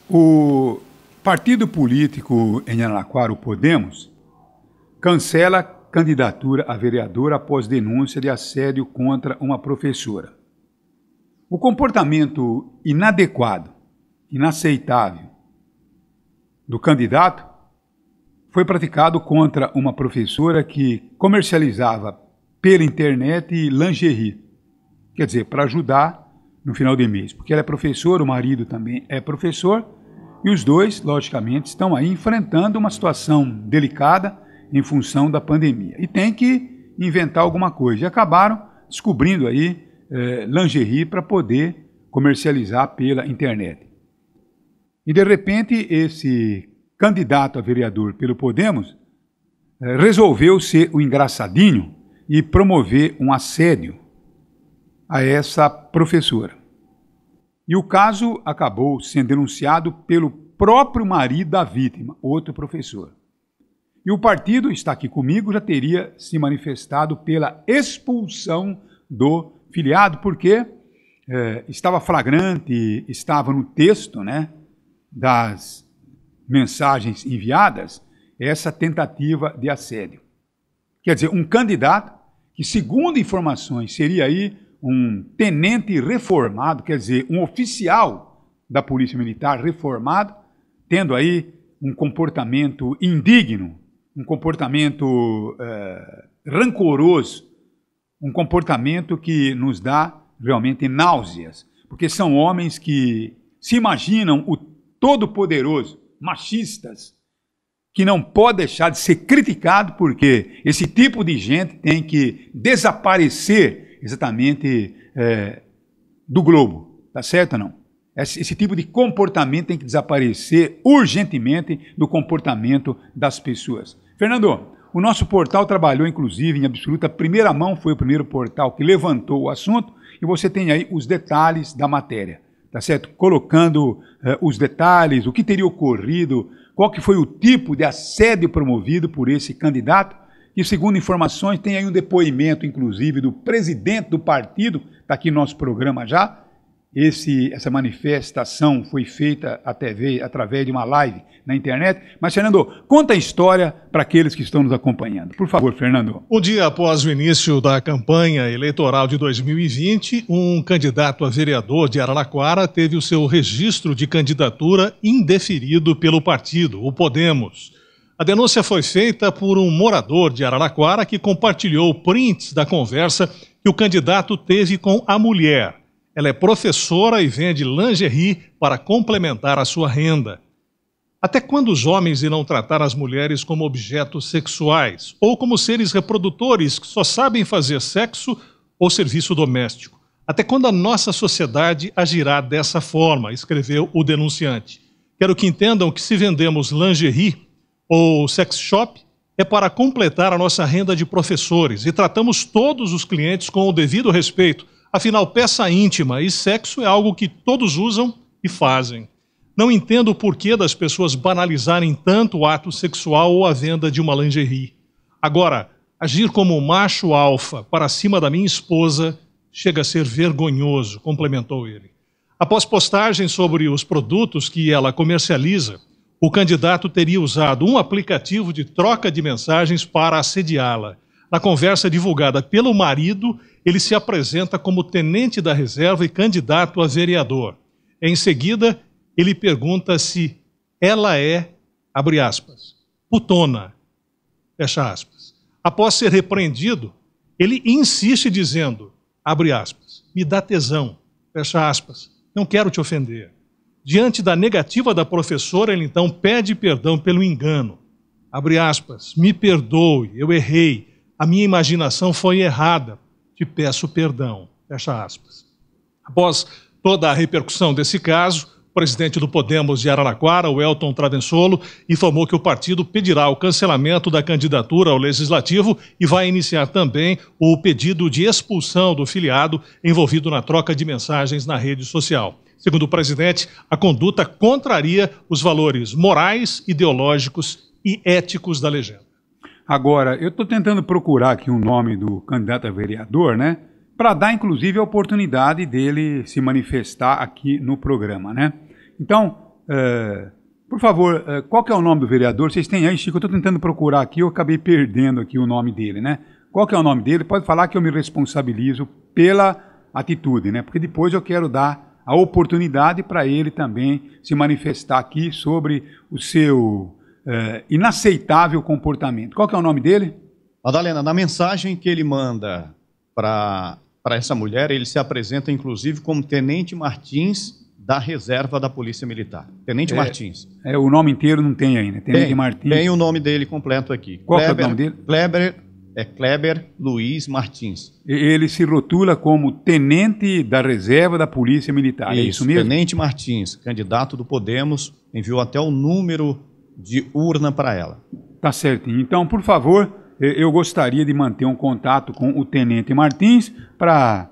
O partido político em Araraquara, o Podemos, cancela candidatura a vereador após denúncia de assédio contra uma professora. O comportamento inadequado, inaceitável do candidato foi praticado contra uma professora que comercializava pela internet lingerie, quer dizer, para ajudar no final de mês, porque ela é professora, o marido também é professor, e os dois, logicamente, estão aí enfrentando uma situação delicada em função da pandemia. E tem que inventar alguma coisa. E acabaram descobrindo aí lingerie para poder comercializar pela internet. E, de repente, esse candidato a vereador pelo Podemos resolveu ser o engraçadinho e promover um assédio a essa professora. E o caso acabou sendo denunciado pelo próprio marido da vítima, outro professor. E o partido, está aqui comigo, já teria se manifestado pela expulsão do filiado, porque estava flagrante, estava no texto, né, das mensagens enviadas, essa tentativa de assédio. Quer dizer, um candidato que, segundo informações, seria aí um tenente reformado, quer dizer, um oficial da Polícia Militar reformado, tendo aí um comportamento indigno, um comportamento rancoroso, um comportamento que nos dá realmente náuseas, porque são homens que se imaginam o todo-poderoso, machistas, que não pode deixar de ser criticado, porque esse tipo de gente tem que desaparecer exatamente do globo, tá certo ou não? Esse tipo de comportamento tem que desaparecer urgentemente do comportamento das pessoas. Fernando, o nosso portal trabalhou, inclusive, em absoluta primeira mão, foi o primeiro portal que levantou o assunto, e você tem aí os detalhes da matéria, tá certo? Colocando os detalhes, o que teria ocorrido, qual que foi o tipo de assédio promovido por esse candidato. E, segundo informações, tem aí um depoimento, inclusive, do presidente do partido, está aqui no nosso programa já. Essa manifestação foi feita através de uma live na internet. Mas, Fernando, conta a história para aqueles que estão nos acompanhando. Por favor, Fernando. Um dia após o início da campanha eleitoral de 2020, um candidato a vereador de Araraquara teve o seu registro de candidatura indeferido pelo partido, o Podemos. A denúncia foi feita por um morador de Araraquara que compartilhou prints da conversa que o candidato teve com a mulher. Ela é professora e vende lingerie para complementar a sua renda. Até quando os homens irão tratar as mulheres como objetos sexuais ou como seres reprodutores que só sabem fazer sexo ou serviço doméstico? Até quando a nossa sociedade agirá dessa forma? Escreveu o denunciante. Quero que entendam que se vendemos lingerie ou sex shop é para completar a nossa renda de professores e tratamos todos os clientes com o devido respeito. Afinal, peça íntima e sexo é algo que todos usam e fazem. Não entendo o porquê das pessoas banalizarem tanto o ato sexual ou a venda de uma lingerie. Agora, agir como macho alfa para cima da minha esposa chega a ser vergonhoso, complementou ele. Após postagens sobre os produtos que ela comercializa, o candidato teria usado um aplicativo de troca de mensagens para assediá-la. Na conversa divulgada pelo marido, ele se apresenta como tenente da reserva e candidato a vereador. Em seguida, ele pergunta se ela é, abre aspas, putona, fecha aspas. Após ser repreendido, ele insiste dizendo, abre aspas, me dá tesão, fecha aspas, não quero te ofender. Diante da negativa da professora, ele então pede perdão pelo engano. Abre aspas, me perdoe, eu errei, a minha imaginação foi errada, te peço perdão, fecha aspas. Após toda a repercussão desse caso, o presidente do Podemos de Araraquara, o Elton Travensolo, informou que o partido pedirá o cancelamento da candidatura ao Legislativo e vai iniciar também o pedido de expulsão do filiado envolvido na troca de mensagens na rede social. Segundo o presidente, a conduta contraria os valores morais, ideológicos e éticos da legenda. Agora, eu estou tentando procurar aqui o nome do candidato a vereador, né? Para dar, inclusive, a oportunidade dele se manifestar aqui no programa, né? Então, por favor, qual que é o nome do vereador? Vocês têm aí, Chico? Eu estou tentando procurar aqui, eu acabei perdendo aqui o nome dele, né? Qual que é o nome dele? Pode falar que eu me responsabilizo pela atitude, né? Porque depois eu quero dar a oportunidade para ele também se manifestar aqui sobre o seu inaceitável comportamento. Qual que é o nome dele? Madalena, na mensagem que ele manda para essa mulher, ele se apresenta inclusive como Tenente Martins da reserva da Polícia Militar. Tenente Martins. O nome inteiro não tem ainda. Tenente Martins. Tem o nome dele completo aqui. Qual é o nome dele? Kleber Luiz Martins. Ele se rotula como Tenente da Reserva da Polícia Militar. É isso mesmo? Tenente Martins, candidato do Podemos, enviou até o número de urna para ela. Tá certinho. Então, por favor, eu gostaria de manter um contato com o Tenente Martins para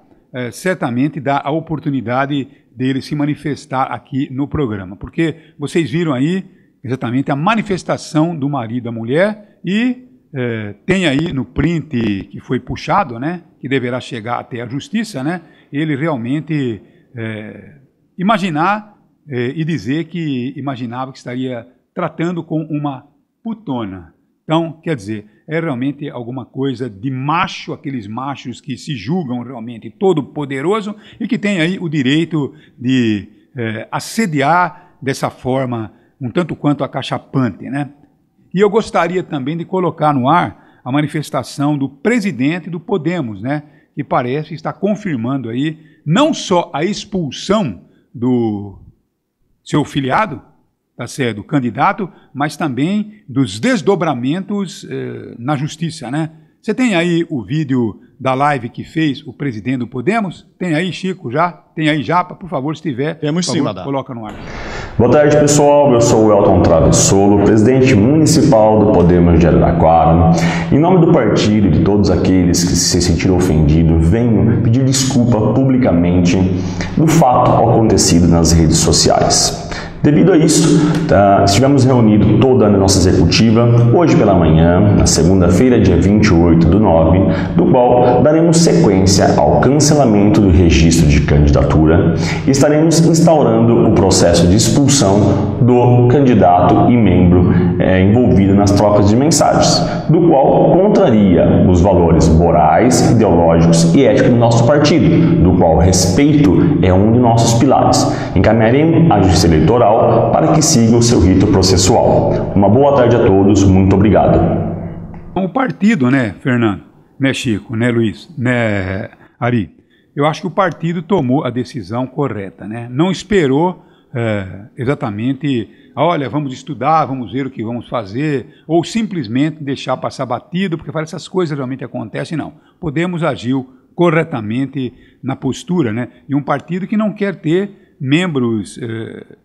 certamente dar a oportunidade dele se manifestar aqui no programa. Porque vocês viram aí exatamente a manifestação do marido da mulher e tem aí no print que foi puxado, né, que deverá chegar até a justiça, né, ele realmente imaginar e dizer que imaginava que estaria tratando com uma putona. Então, quer dizer, é realmente alguma coisa de macho, aqueles machos que se julgam realmente todo poderoso e que tem aí o direito de assediar dessa forma um tanto quanto acachapante, né? E eu gostaria também de colocar no ar a manifestação do presidente do Podemos, né? Que parece estar confirmando aí não só a expulsão do seu filiado, tá certo, do candidato, mas também dos desdobramentos na justiça, né? Você tem aí o vídeo da live que fez o presidente do Podemos? Tem aí, Chico, já? Tem aí, Japa? Por favor, se tiver, temos sim, Madá. Coloca no ar. Boa tarde, pessoal. Eu sou o Elton Travessolo, presidente municipal do Podemos de Araraquara. Em nome do partido e de todos aqueles que se sentiram ofendidos, venho pedir desculpa publicamente do fato acontecido nas redes sociais. Devido a isso, estivemos reunidos toda a nossa executiva hoje pela manhã, na segunda-feira, dia 28/9, do qual daremos sequência ao cancelamento do registro de candidatura e estaremos instaurando o processo de expulsão do candidato e membro envolvido nas trocas de mensagens, do qual contraria os valores morais, ideológicos e éticos do nosso partido, do qual respeito é um de nossos pilares. Encaminharemos à Justiça Eleitoral para que siga o seu rito processual. Uma boa tarde a todos, muito obrigado. O partido, né, Fernando, né, Chico, né, Luiz, né, Ari, eu acho que o partido tomou a decisão correta, né, não esperou exatamente, olha, vamos estudar, vamos ver o que vamos fazer, ou simplesmente deixar passar batido, porque essas coisas realmente acontecem, não. Podemos agir corretamente na postura, né, de um partido que não quer ter membros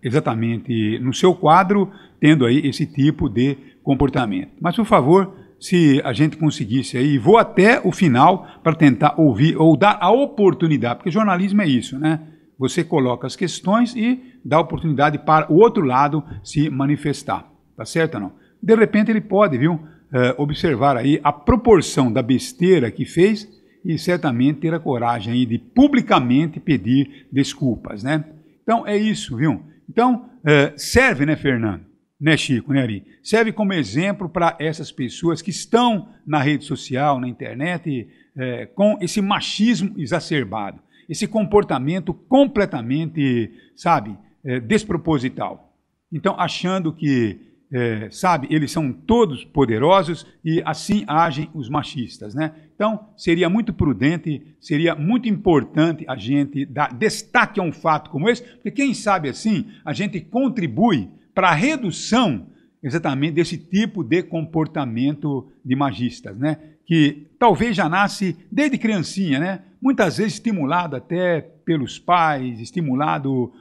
exatamente no seu quadro, tendo aí esse tipo de comportamento. Mas, por favor, se a gente conseguisse aí, vou até o final para tentar ouvir ou dar a oportunidade, porque jornalismo é isso, né? Você coloca as questões e dá a oportunidade para o outro lado se manifestar, tá certo ou não? De repente ele pode, viu, observar aí a proporção da besteira que fez e certamente ter a coragem aí de publicamente pedir desculpas, né? Então é isso, viu? Então serve, né, Fernando, né, Chico, né, Ari? Serve como exemplo para essas pessoas que estão na rede social, na internet, com esse machismo exacerbado, esse comportamento completamente, sabe, desproposital. Então, achando que, sabe, eles são todos poderosos e assim agem os machistas, né? Então, seria muito prudente, seria muito importante a gente dar destaque a um fato como esse, porque quem sabe assim, a gente contribui para a redução exatamente desse tipo de comportamento de magistas, né? Que talvez já nasce desde criancinha, né? Muitas vezes estimulado até pelos pais, estimulado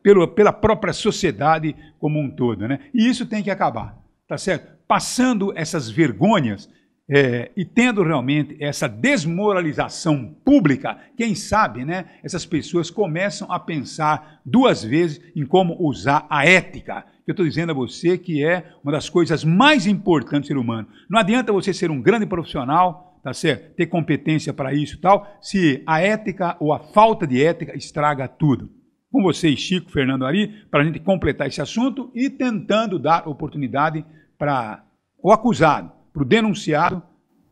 pela própria sociedade como um todo, né? E isso tem que acabar, tá certo? Passando essas vergonhas e tendo realmente essa desmoralização pública, quem sabe, né? Essas pessoas começam a pensar duas vezes em como usar a ética. Eu estou dizendo a você que é uma das coisas mais importantes do ser humano. Não adianta você ser um grande profissional, tá certo? Ter competência para isso e tal, se a ética ou a falta de ética estraga tudo. com vocês, Chico, Fernando Ari, para a gente completar esse assunto e tentando dar oportunidade para o acusado, para o denunciado,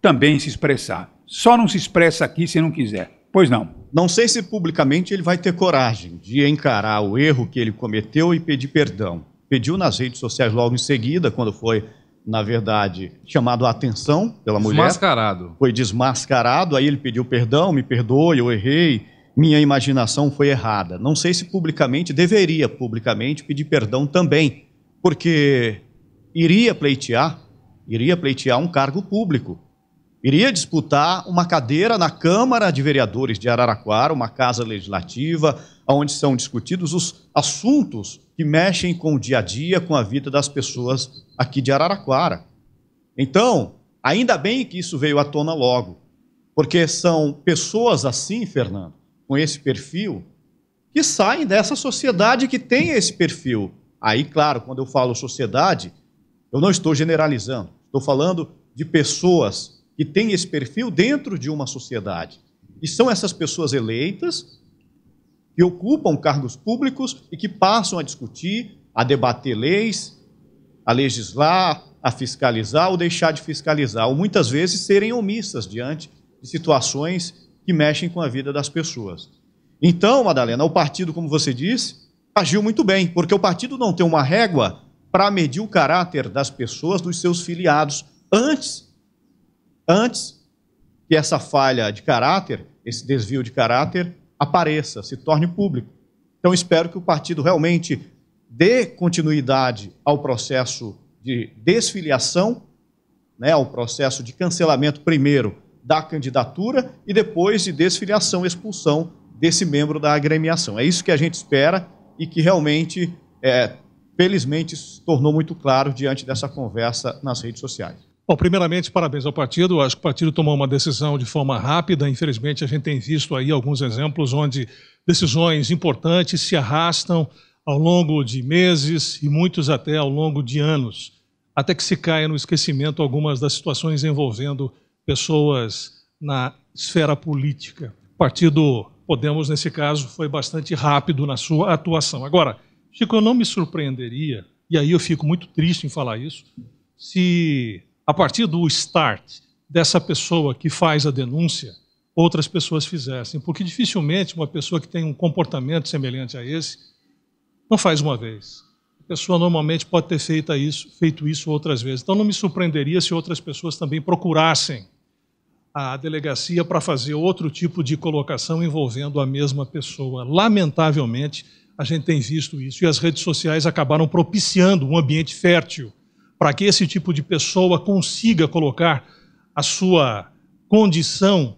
também se expressar. Só não se expressa aqui se não quiser. Pois não. Não sei se publicamente ele vai ter coragem de encarar o erro que ele cometeu e pedir perdão. Pediu nas redes sociais logo em seguida, quando foi, na verdade, chamado a atenção pela mulher. Desmascarado. Foi desmascarado, aí ele pediu perdão, me perdoe, eu errei, minha imaginação foi errada. Não sei se publicamente, deveria publicamente pedir perdão também, porque iria pleitear um cargo público. Iria disputar uma cadeira na Câmara de Vereadores de Araraquara, uma casa legislativa, onde são discutidos os assuntos que mexem com o dia a dia, com a vida das pessoas aqui de Araraquara. Então, ainda bem que isso veio à tona logo, porque são pessoas assim, Fernando, com esse perfil, que saem dessa sociedade que tem esse perfil. Aí, claro, quando eu falo sociedade, eu não estou generalizando, estou falando de pessoas que têm esse perfil dentro de uma sociedade. E são essas pessoas eleitas que ocupam cargos públicos e que passam a discutir, a debater leis, a legislar, a fiscalizar ou deixar de fiscalizar, ou muitas vezes serem omissas diante de situações que mexem com a vida das pessoas. Então, Madalena, o partido, como você disse, agiu muito bem, porque o partido não tem uma régua para medir o caráter das pessoas, dos seus filiados, antes que essa falha de caráter, esse desvio de caráter, apareça, se torne público. Então, espero que o partido realmente dê continuidade ao processo de desfiliação, ao processo de cancelamento, primeiro, da candidatura e depois de desfiliação, expulsão desse membro da agremiação. É isso que a gente espera e que realmente, felizmente, se tornou muito claro diante dessa conversa nas redes sociais. Bom, primeiramente, parabéns ao partido. Acho que o partido tomou uma decisão de forma rápida. Infelizmente, a gente tem visto aí alguns exemplos onde decisões importantes se arrastam ao longo de meses e muitos até ao longo de anos, até que se caia no esquecimento algumas das situações envolvendo pessoas na esfera política. O partido Podemos, nesse caso, foi bastante rápido na sua atuação. Agora, Chico, eu não me surpreenderia, e aí eu fico muito triste em falar isso, se a partir do start dessa pessoa que faz a denúncia, outras pessoas fizessem, porque dificilmente uma pessoa que tem um comportamento semelhante a esse não faz uma vez. A pessoa normalmente pode ter feito isso outras vezes. Então não me surpreenderia se outras pessoas também procurassem a delegacia para fazer outro tipo de colocação envolvendo a mesma pessoa. Lamentavelmente, a gente tem visto isso e as redes sociais acabaram propiciando um ambiente fértil para que esse tipo de pessoa consiga colocar a sua condição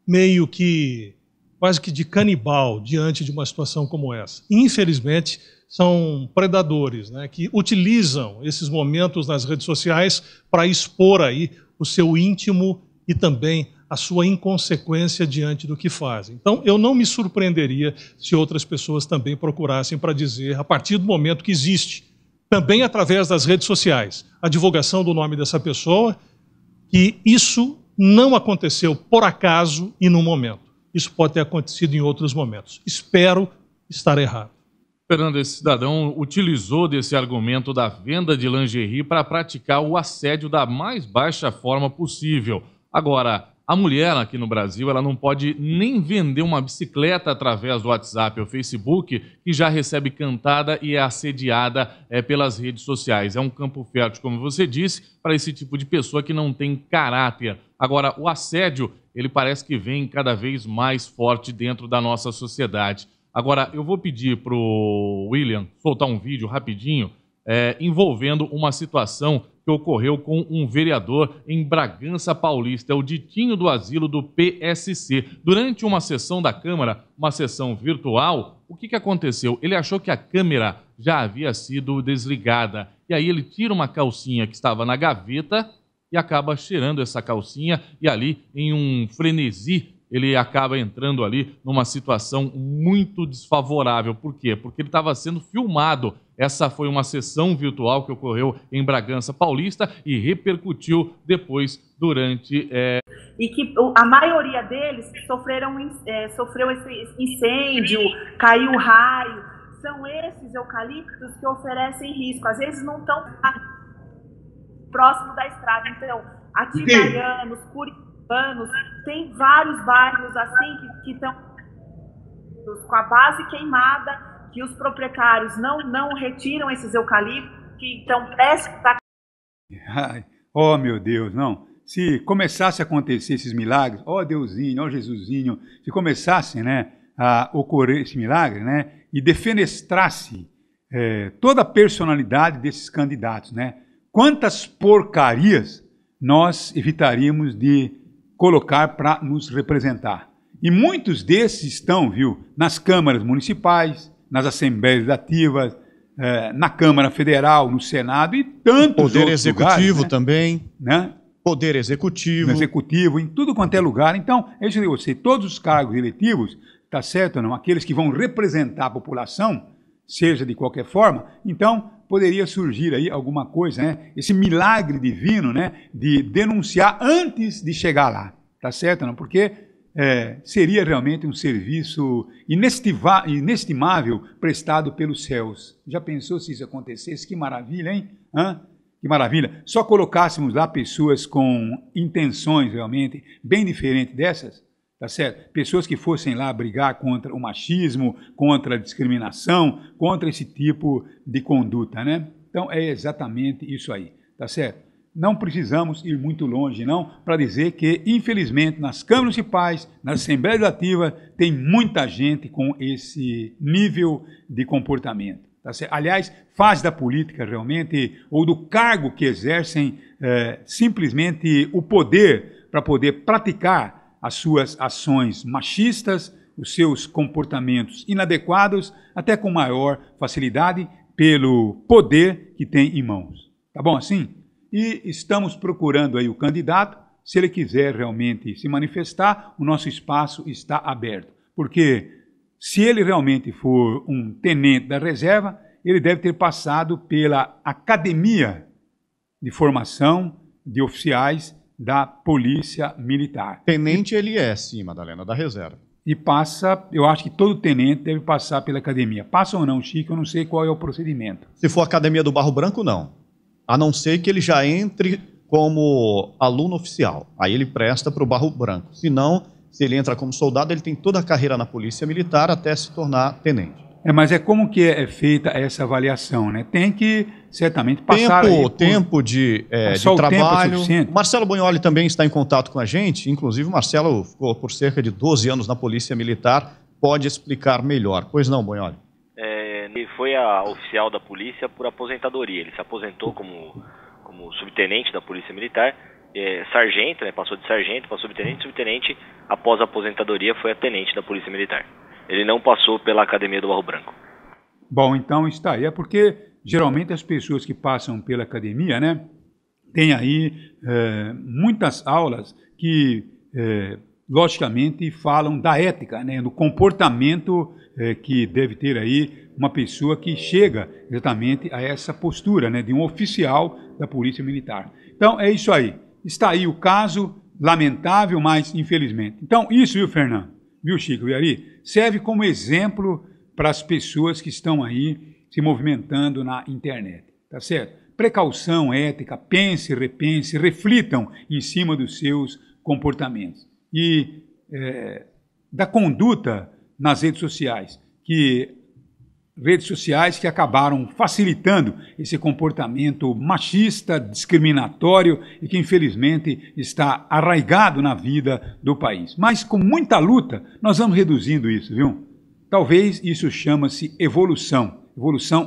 meio que, quase que de canibal diante de uma situação como essa. Infelizmente, são predadores, que utilizam esses momentos nas redes sociais para expor aí o seu íntimo e também a sua inconsequência diante do que fazem. Então, eu não me surpreenderia se outras pessoas também procurassem para dizer, a partir do momento que existe, também através das redes sociais, a divulgação do nome dessa pessoa, que isso não aconteceu por acaso e num momento. Isso pode ter acontecido em outros momentos. Espero estar errado. Fernando, esse cidadão utilizou desse argumento da venda de lingerie para praticar o assédio da mais baixa forma possível. Agora, a mulher aqui no Brasil, ela não pode nem vender uma bicicleta através do WhatsApp ou Facebook, que já recebe cantada e é assediada pelas redes sociais. É um campo fértil, como você disse, para esse tipo de pessoa que não tem caráter. Agora, o assédio, ele parece que vem cada vez mais forte dentro da nossa sociedade. Agora, eu vou pedir para o William soltar um vídeo rapidinho envolvendo uma situação que ocorreu com um vereador em Bragança Paulista, o Ditinho do Asilo do PSC. Durante uma sessão da Câmara, uma sessão virtual, o que aconteceu? Ele achou que a câmera já havia sido desligada. E aí ele tira uma calcinha que estava na gaveta e acaba cheirando essa calcinha e ali, em um frenesi ele acaba entrando ali numa situação muito desfavorável. Por quê? Porque ele estava sendo filmado. Essa foi uma sessão virtual que ocorreu em Bragança Paulista e repercutiu depois durante... E que a maioria deles sofreu esse incêndio, caiu raio. São esses eucaliptos que oferecem risco. Às vezes não estão próximo da estrada. Então, aqui Baianos, Curitibanos, tem vários bairros assim que estão com a base queimada, que os proprietários não retiram esses eucaliptos, que estão prestes a... Oh, meu Deus, não. Se começasse a acontecer esses milagres, ó Deusinho, ó Jesusinho, se começassem, né, a ocorrer esse milagre, né, e defenestrasse toda a personalidade desses candidatos, né, quantas porcarias nós evitaríamos de colocar para nos representar. E muitos desses estão, viu, nas câmaras municipais, nas assembleias legislativas, na Câmara Federal, no Senado e tantos Poder outros Executivo lugares, né? também. Né? Poder Executivo. No Executivo, em tudo quanto é lugar. Então, é isso que eu sei, todos os cargos eletivos, tá certo ou não? Aqueles que vão representar a população, seja de qualquer forma, então poderia surgir aí alguma coisa, né? Esse milagre divino, né? De denunciar antes de chegar lá, tá certo ou não? Porque seria realmente um serviço inestimável prestado pelos céus. Já pensou se isso acontecesse? Que maravilha, hein? Que maravilha. Só colocássemos lá pessoas com intenções realmente bem diferentes dessas, tá certo? Pessoas que fossem lá brigar contra o machismo, contra a discriminação, contra esse tipo de conduta, né? Então é exatamente isso aí, tá certo? Não precisamos ir muito longe, não, para dizer que, infelizmente, nas câmaras municipais, nas assembleias legislativas, tem muita gente com esse nível de comportamento. Tá certo? Aliás, faz da política realmente, ou do cargo que exercem, simplesmente o poder para poder praticar as suas ações machistas, os seus comportamentos inadequados, até com maior facilidade, pelo poder que tem em mãos. Tá bom assim? E estamos procurando aí o candidato, se ele quiser realmente se manifestar, o nosso espaço está aberto. Porque se ele realmente for um tenente da reserva, ele deve ter passado pela Academia de Formação de Oficiais da Polícia Militar. Tenente ele é, sim, Madalena, da reserva. E passa, eu acho que todo tenente deve passar pela academia. Passa ou não, Chico? Eu não sei qual é o procedimento. Se for a Academia do Barro Branco, não. A não ser que ele já entre como aluno oficial. Aí ele presta para o Barro Branco. Se não, se ele entra como soldado, ele tem toda a carreira na Polícia Militar até se tornar tenente. Mas é como que é feita essa avaliação, né? Tem que, certamente, passar... Tempo de trabalho. O Marcelo Bonholi também está em contato com a gente. Inclusive, o Marcelo ficou por cerca de 12 anos na Polícia Militar. Pode explicar melhor. Pois não, Bonholi? Ele foi a oficial da polícia por aposentadoria. Ele se aposentou como subtenente da Polícia Militar, sargento, né, passou de sargento para subtenente, subtenente, após a aposentadoria foi a tenente da Polícia Militar. Ele não passou pela Academia do Barro Branco. Bom, então está aí. É porque, geralmente, as pessoas que passam pela academia, né, tem aí muitas aulas que, logicamente, falam da ética, né, do comportamento que deve ter aí uma pessoa que chega exatamente a essa postura, né, de um oficial da Polícia Militar. Então, é isso aí. Está aí o caso, lamentável, mas infelizmente. Então, isso, viu, Fernando? Viu, Chico e Ari? Serve como exemplo para as pessoas que estão aí se movimentando na internet, tá certo? Precaução, ética, pense, repense, reflitam em cima dos seus comportamentos. E da conduta nas redes sociais, que acabaram facilitando esse comportamento machista, discriminatório e que infelizmente está arraigado na vida do país. Mas com muita luta nós vamos reduzindo isso, viu? Talvez isso chama-se evolução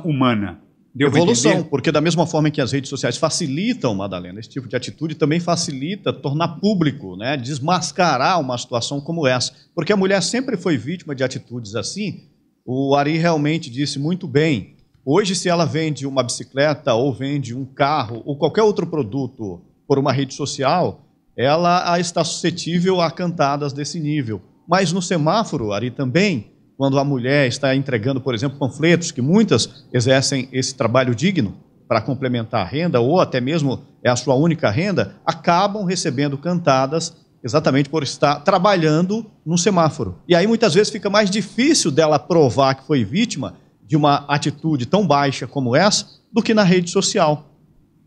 humana. Evolução, porque da mesma forma que as redes sociais facilitam, Madalena, esse tipo de atitude também facilita tornar público, né, desmascarar uma situação como essa. Porque a mulher sempre foi vítima de atitudes assim. O Ari realmente disse muito bem. Hoje, se ela vende uma bicicleta ou vende um carro ou qualquer outro produto por uma rede social, ela está suscetível a cantadas desse nível. Mas no semáforo, Ari, também, quando a mulher está entregando, por exemplo, panfletos, que muitas exercem esse trabalho digno para complementar a renda, ou até mesmo é a sua única renda, acabam recebendo cantadas exatamente por estar trabalhando no semáforo. E aí muitas vezes fica mais difícil dela provar que foi vítima de uma atitude tão baixa como essa do que na rede social.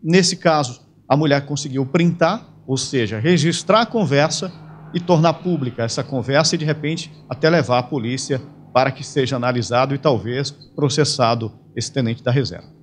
Nesse caso, a mulher conseguiu printar, ou seja, registrar a conversa e tornar pública essa conversa e, de repente, até levar a polícia para que seja analisado e talvez processado esse tenente da reserva.